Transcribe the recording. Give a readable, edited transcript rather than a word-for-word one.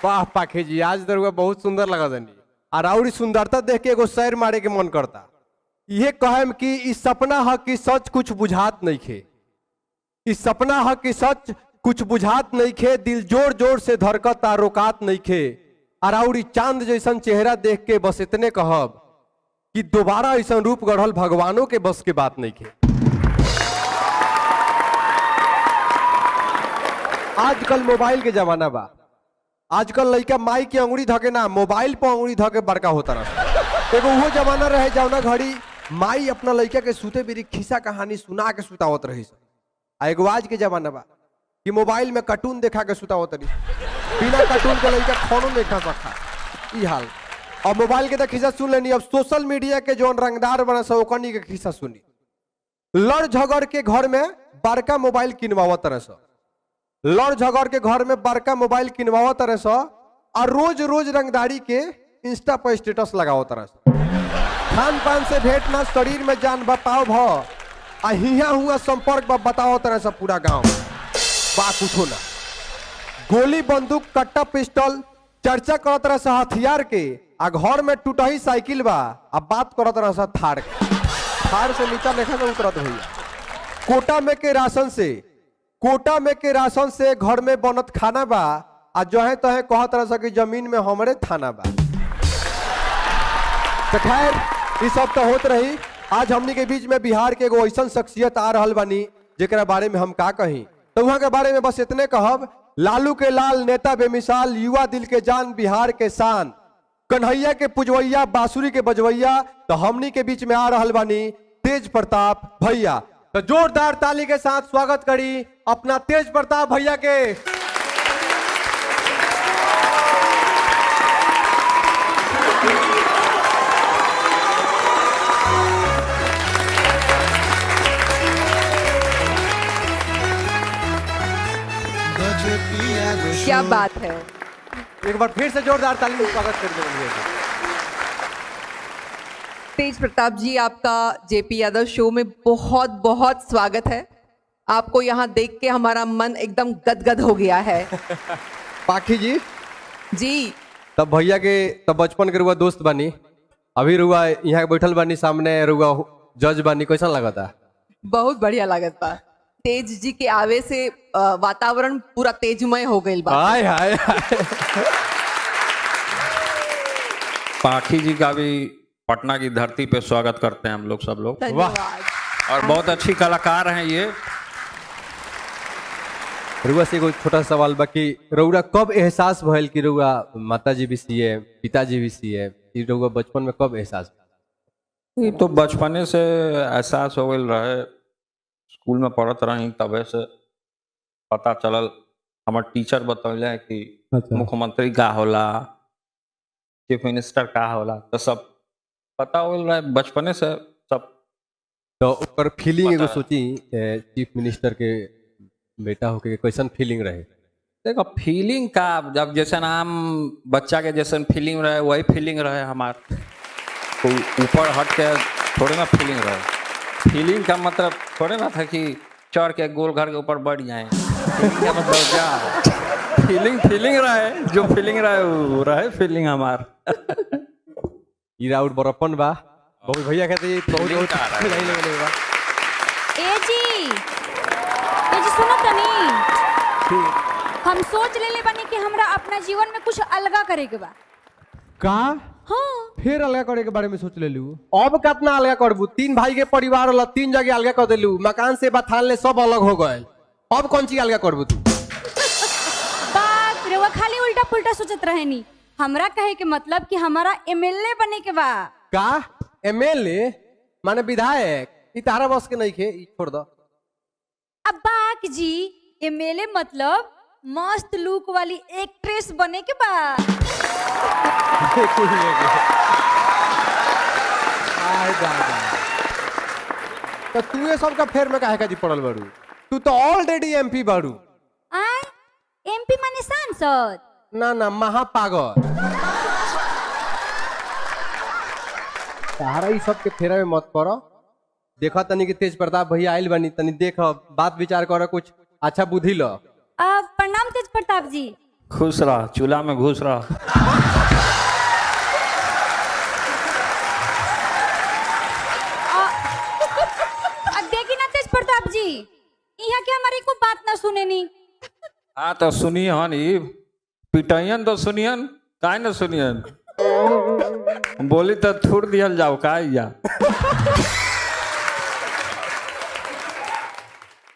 वाह पाखे जी, आज दरुआ बहुत सुंदर लगा दनी। और और सुंदरता देख के एगो शैर मारे के मन करता। ये कहम कि इस सपना है कि सच कुछ बुझात नहीं खे। इस सपना है कि सच कुछ बुझात नहीं खे, दिल जोर जोर से धड़कता रोकात नहीं खे। और चांद जैसन चेहरा देख के बस इतने कहब कि दोबारा ऐसा रूप गढ़ल भगवानों के बस के बात नहीं खे। आजकल मोबाइल के जमाना बा। आजकल लड़का माई की अंगुरी धके ना मोबाइल पर अंगुरी धके बड़का होता रहा। एगो वो जमाना रहे जौना घड़ी माई अपना लड़का के सूते बेरी खिस्सा कहानी सुना के सुतावत रही। एगो आज के जमाना बा कि मोबाइल में कार्टून देखा के सुतावत रही। बिना कार्टून के लड़का खानो नहीं खा सकता। ई हाल। और मोबाइल के तो खिस्सा सुन लेनी, अब सोशल मीडिया के जो रंगदार बना सा ओकनी के खिस्सा सुनी। लड़ झगड़ के घर में बड़का मोबाइल किनवावत तरह से। लड़ झगड़ के घर में बड़का मोबाइल किनवाओ तरह से और रोज रोज रंगदारी के इंस्टा पर स्टेटस लगाओ तरह से। खान पान से भेंट ना, शरीर में जान बताओ भ हिया हुआ संपर्क बताओ तरह से पूरा गांव बा कुछो ना। गोली बंदूक कट्टा पिस्टल चर्चा करत तरह से हथियार के आ घर में टूटही साइकिल बा आ बात करत तरह से थार के। थार से नीचा देखा तो उतरत भैया। कोटा में के राशन से घर में बनत खाना बा आ जो है तो है कहत तरह से कि जमीन में हमरे थाना बा। तो खैर ये सब तो होत रही। आज हमनी के बीच में बिहार के एगो ऐसा शख्सियत आ रहल बानी जेकरा बारे में हम का कही। तो वहां के बारे में बस इतने कहब, लालू के लाल नेता बेमिसाल, युवा दिल के जान, बिहार के शान, कन्हैया के पुजवैया, बांसुरी के बजवैया। तो हमनी के बीच में आ रहल बानी तेज प्रताप भैया। तो जोरदार ताली के साथ स्वागत करी अपना तेज प्रताप भैया के। क्या बात है। एक बार फिर से जोरदार ताली में स्वागत कर दीजिए। तेज प्रताप जी, आपका जेपी यादव शो में बहुत बहुत स्वागत है। आपको यहाँ देख के हमारा मन एकदम गदगद हो गया है। पाखी जी जी तब भैया के तब बचपन के रुआ दोस्त बानी, अभी रुआ यहाँ बैठल बानी सामने रुआ जज बानी, कैसा लगा था? बहुत बढ़िया लागत बा। तेज जी के आवे से वातावरण पूरा तेजमय हो गई बा। हाय हाय हाय। पाखी जी का भी पटना की धरती पे स्वागत करते हैं हम लोग सब लोग। धन्यवाद। और बहुत अच्छी कलाकार हैं ये। रुआ से एगो छोटा सवाल बाकी, रउरा कब एहसास भइल कि रउआ माताजी भी सीए, पिताजी भी सीए? रउआ बचपन में कब एहसास? ये तो बचपने से एहसास हो गई रहे। स्कूल में पढ़त रही तबे से पता चलल। हमारे टीचर बतौले कि मुख्यमंत्री का होला, चीफ मिनिस्टर का होला, तो सब पता हो रहा है बचपने से सब। तो ऊपर फीलिंग एगो सोची, चीफ मिनिस्टर के बेटा होके कैसन फीलिंग रहे? देखो फीलिंग का, जब जैसे नाम बच्चा के जैसे फीलिंग रहे वही फीलिंग रहे हमार। तो ऊपर हट के थोड़े ना फीलिंग रहे। फीलिंग का मतलब थोड़े ना था कि चढ़ के गोल घर के ऊपर बढ़ जाए। फीलिंग का मतलब क्या है? फीलिंग रहे, जो फीलिंग रहे वो रहे फीलिंग हमार। ईरा आउट बरपन बा बहुत भैया कहते बहुत नहीं लगने बा। ए जी सुनो तनी, हम सोच ले बानी कि हमरा अपना जीवन में कुछ अलगा करे के बा। का? हाँ। फिर अलगा करे के बारे में सोच ले लू? अब कितना अलगा करबू? 3 भाई के परिवार वाला 3 जगह अलगा कर देलू, मकान से बथान ले सब अलग हो गए। अब कौन सी अलगा करबू तू? बात रे, वो खाली उल्टा पुल्टा सोचत रहेनी। हमरा कहे के मतलब कि हमारा एमएलए बने के बा। का? एमएलए माने विधायक? ई तारा बस के नहीं खे, ई छोड़ दो। अब बाक जी, एमएलए मतलब मस्त लुक वाली एक्ट्रेस बने के बा। तो तू ये सब का फेर में काहे का जी पड़ल बारू? तू तो ऑलरेडी एमपी बारू। आय एमपी माने सांसद? ना ना, महापागल। तारा ई सब के फेरा में मत पड़ो। देखा तनी कि तेज प्रताप भैया आइल बनी, तनी देख बात विचार कर, कुछ अच्छा बुद्धि लो। प्रणाम तेज प्रताप जी। खुश रह, चूल्हा में घुस रहा। देखी ना तेज प्रताप जी, यहाँ के हमारी को बात ना सुने नी। हाँ तो सुनिए हन, ई पिटाइयन तो सुनियन, काहे न सुनियन। बोली तो थूर दियल जाओ, का या